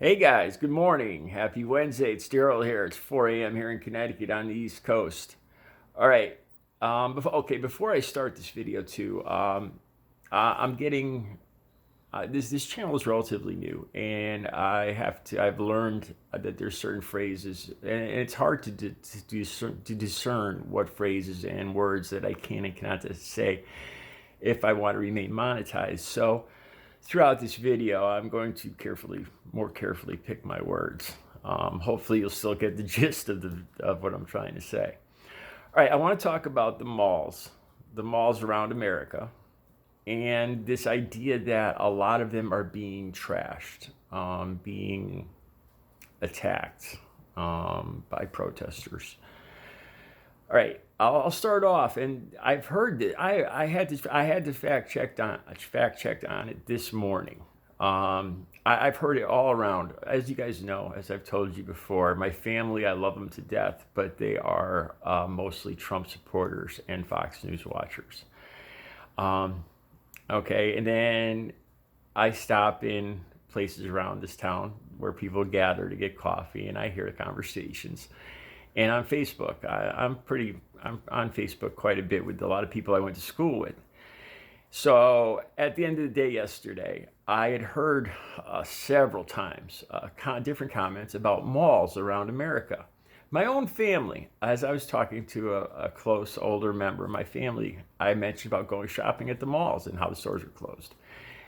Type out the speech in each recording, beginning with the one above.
Hey guys, good morning. Happy Wednesday. It's Daryl here. It's 4 a.m. here in Connecticut on the East Coast. All right. Before I start this video too, I'm getting this channel is relatively new, and I've learned that there's certain phrases, and it's hard to discern what phrases and words that I can and cannot say if I want to remain monetized. So throughout this video, I'm going to more carefully pick my words. Hopefully you'll still get the gist of what I'm trying to say. All right, I want to talk about the malls around America, and this idea that a lot of them are being trashed, being attacked by protesters. All right, I'll start off, and I've heard that I had to fact checked on it this morning. I've heard it all around. As you guys know, as I've told you before, my family, I love them to death, but they are mostly Trump supporters and Fox News watchers. Okay, and then I stop in places around this town where people gather to get coffee, and I hear the conversations. And on Facebook, I'm on Facebook quite a bit with a lot of people I went to school with. So at the end of the day yesterday, I had heard several times different comments about malls around America. My own family, as I was talking to a close older member of my family, I mentioned about going shopping at the malls and how the stores were closed.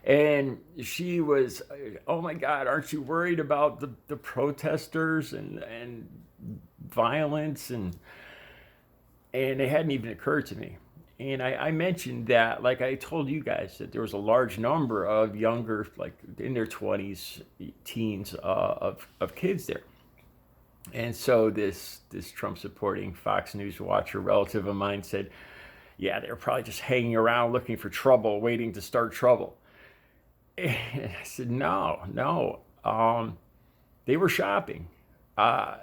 And she was, oh my God, aren't you worried about the protesters and violence? And it hadn't even occurred to me. And I mentioned that, like I told you guys, that there was a large number of younger, like in their 20s, teens, of kids there. And so this Trump supporting Fox News watcher relative of mine said, yeah, they're probably just hanging around looking for trouble, waiting to start trouble. And I said, no. They were shopping. I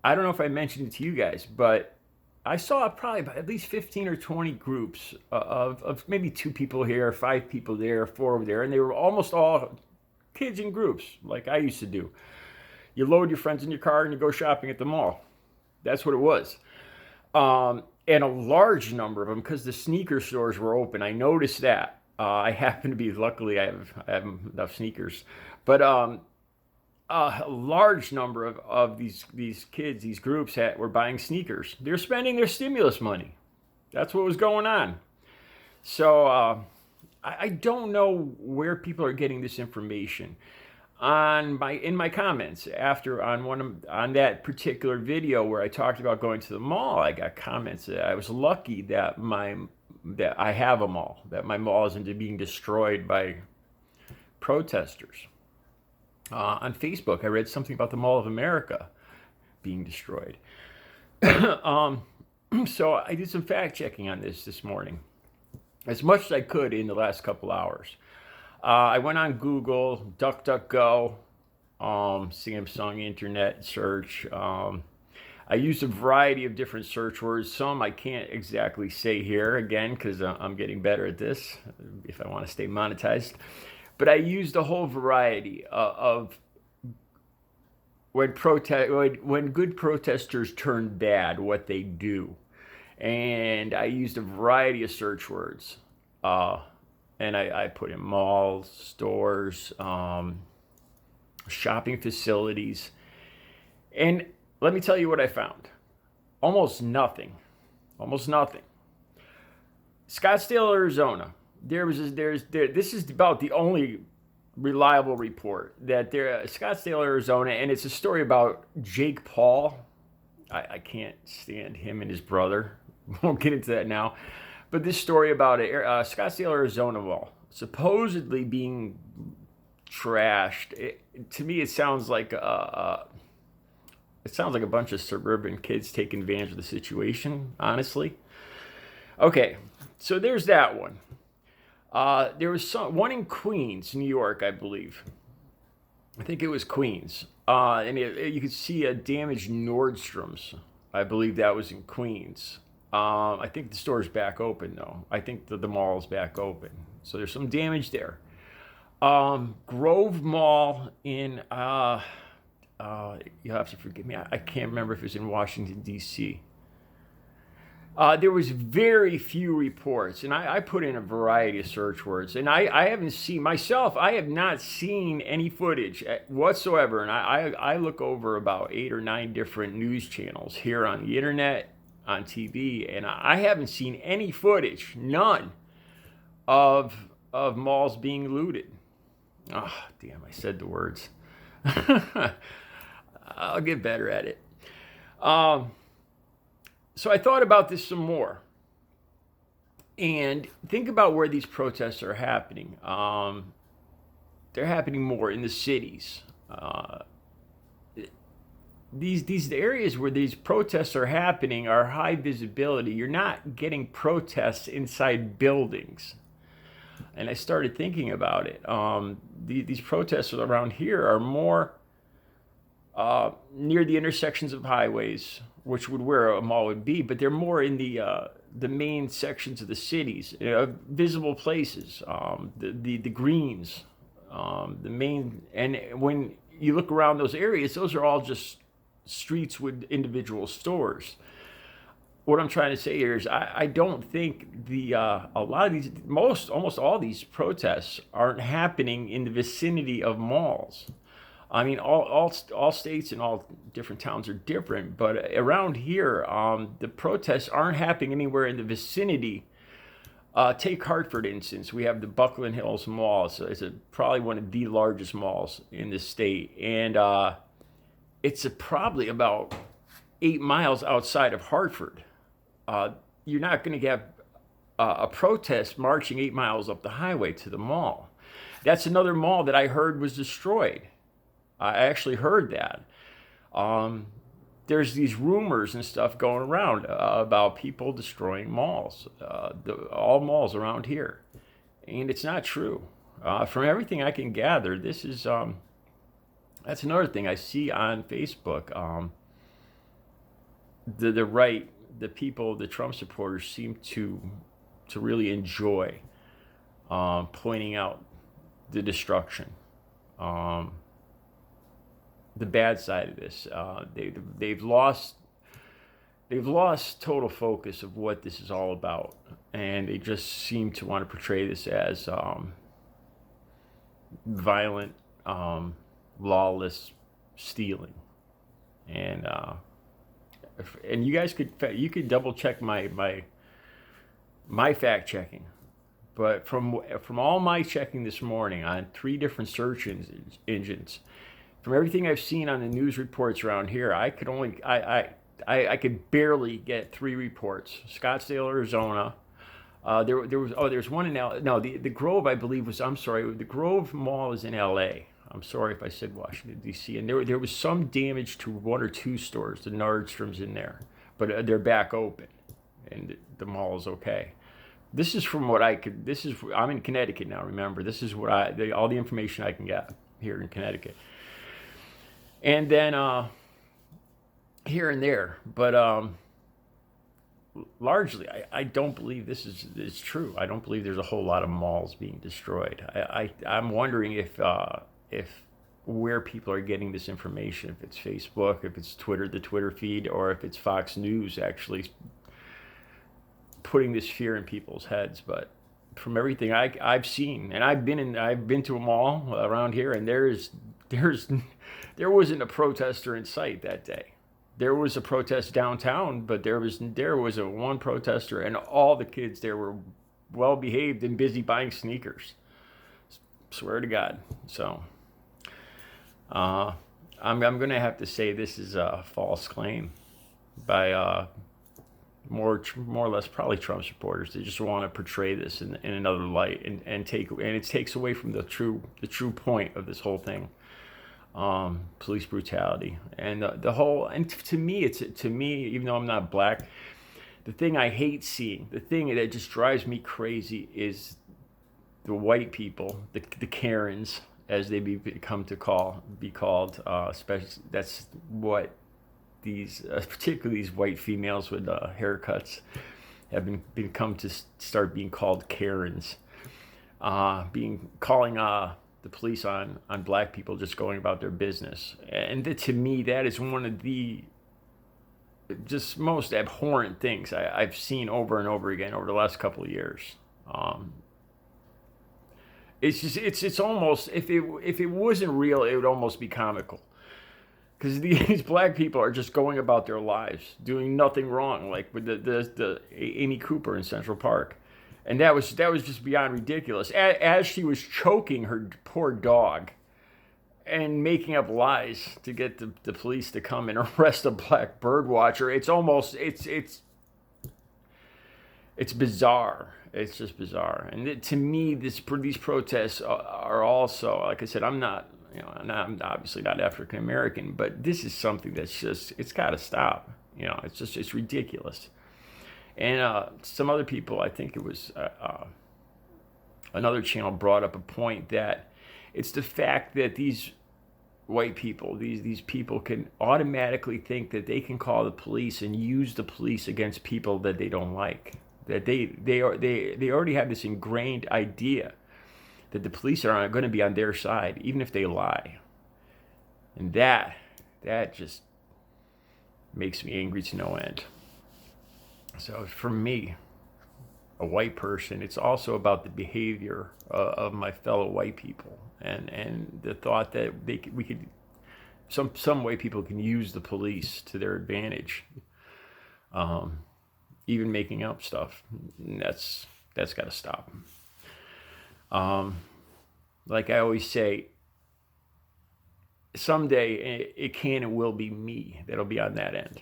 don't know if I mentioned it to you guys, but I saw probably at least 15 or 20 groups of maybe 2 people here, 5 people there, 4 over there, and they were almost all kids in groups, like I used to do. You load your friends in your car and you go shopping at the mall. That's what it was. And a large number of them, because the sneaker stores were open. I noticed that. I happen to be, luckily, I have enough sneakers. But a large number of these kids, these groups were buying sneakers. They're spending their stimulus money. That's what was going on. So I don't know where people are getting this information. In my comments after on that particular video where I talked about going to the mall, I got comments that I was lucky that I have a mall, that my mall isn't being destroyed by protesters. On Facebook, I read something about the Mall of America being destroyed. So I did some fact checking on this morning, as much as I could in the last couple hours. I went on Google, DuckDuckGo, Samsung Internet search. I used a variety of different search words. Some I can't exactly say here, again, because I'm getting better at this if I want to stay monetized. But I used a whole variety of when good protesters turn bad, what they do. And I used a variety of search words. And I put in malls, stores, shopping facilities. And let me tell you what I found. Almost nothing. Scottsdale, Arizona. This is about the only reliable report that Scottsdale, Arizona, and it's a story about Jake Paul. I can't stand him and his brother. Won't get into that now. But this story about Scottsdale, Arizona mall supposedly being trashed. To me, it sounds like a bunch of suburban kids taking advantage of the situation, honestly. Okay, so there's that one. There was one in Queens, New York, I believe. I think it was Queens. And you could see a damaged Nordstrom's. I believe that was in Queens. I think the store's back open, though. I think the mall is back open. So there's some damage there. Grove Mall in, you'll have to forgive me. I can't remember if it was in Washington, D.C. There was very few reports, and I put in a variety of search words, and I haven't seen, myself, I have not seen any footage whatsoever, and I look over about 8 or 9 different news channels here on the internet, on TV, and I haven't seen any footage, none, of malls being looted. Oh, damn, I said the words. I'll get better at it. So I thought about this some more. And think about where these protests are happening. They're happening more in the cities. These areas where these protests are happening are high visibility. You're not getting protests inside buildings. And I started thinking about it. These protests around here are more near the intersections of highways, which would where a mall would be, but they're more in the main sections of the cities, visible places, the greens, the main. And when you look around those areas, those are all just streets with individual stores. What I'm trying to say here is I don't think a lot of these, almost all these protests aren't happening in the vicinity of malls. I mean, all states and all different towns are different, but around here, the protests aren't happening anywhere in the vicinity. Take Hartford, instance. We have the Buckland Hills Mall. So it's probably one of the largest malls in the state, and it's probably about 8 miles outside of Hartford. You're not going to get a protest marching 8 miles up the highway to the mall. That's another mall that I heard was destroyed. I actually heard that. There's these rumors and stuff going around about people destroying malls, all malls around here. And it's not true. From everything I can gather, this is, that's another thing I see on Facebook. The right, the people, the Trump supporters seem to really enjoy pointing out the destruction. The bad side of this. They've lost total focus of what this is all about, and they just seem to want to portray this as violent, lawless stealing. And you guys could double check my fact checking, but from all my checking this morning on 3 different search engines. From everything I've seen on the news reports around here, I could barely get 3 reports. Scottsdale, Arizona. There's one in the Grove, I believe the Grove Mall is in L.A. I'm sorry if I said Washington, D.C. And there was some damage to 1 or 2 stores, the Nordstrom's in there, but they're back open, and the mall is okay. This is from what I'm in Connecticut now. Remember, this is what all the information I can get here in Connecticut. And then here and there, but largely, I don't believe this is true. I don't believe there's a whole lot of malls being destroyed. I'm wondering if where people are getting this information, if it's Facebook, if it's Twitter, the Twitter feed, or if it's Fox News actually putting this fear in people's heads. But from everything I've seen, and I've been to a mall around here, and there wasn't a protester in sight that day. There was a protest downtown, but there was a one protester, and all the kids there were well behaved and busy buying sneakers. Swear to God. So I'm going to have to say this is a false claim by more or less probably Trump supporters. They just want to portray this in another light and it takes away from the true point of this whole thing. Police brutality and the whole, and to me, even though I'm not black, the thing I hate seeing, the thing that just drives me crazy is the white people, the Karens, as they become to be called, especially that's what these, particularly these white females with haircuts, have become to start being called Karens, calling the police on black people just going about their business. And to me, that is one of the just most abhorrent things I've seen over and over again over the last couple of years. It's just it's almost, if it wasn't real, it would almost be comical. Because these black people are just going about their lives, doing nothing wrong, like with the Amy Cooper in Central Park, and that was just beyond ridiculous. As she was choking her poor dog, and making up lies to get the police to come and arrest a black bird watcher, it's almost it's bizarre. It's just bizarre. And to me, these protests are also, like I said, I'm not. I'm obviously not African American, but this is something that's just, it's got to stop. It's ridiculous. And some other people, I think it was another channel, brought up a point that it's the fact that these white people, these people can automatically think that they can call the police and use the police against people that they don't like. That they already have this ingrained idea that the police are going to be on their side, even if they lie. And that just makes me angry to no end. So for me, a white person, it's also about the behavior of my fellow white people, and the thought that some white people can use the police to their advantage, even making up stuff. That's got to stop. Like I always say, someday it can and will be me that'll be on that end.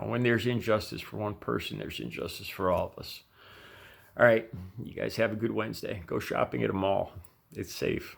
When there's injustice for one person, there's injustice for all of us. All right, you guys have a good Wednesday. Go shopping at a mall. It's safe.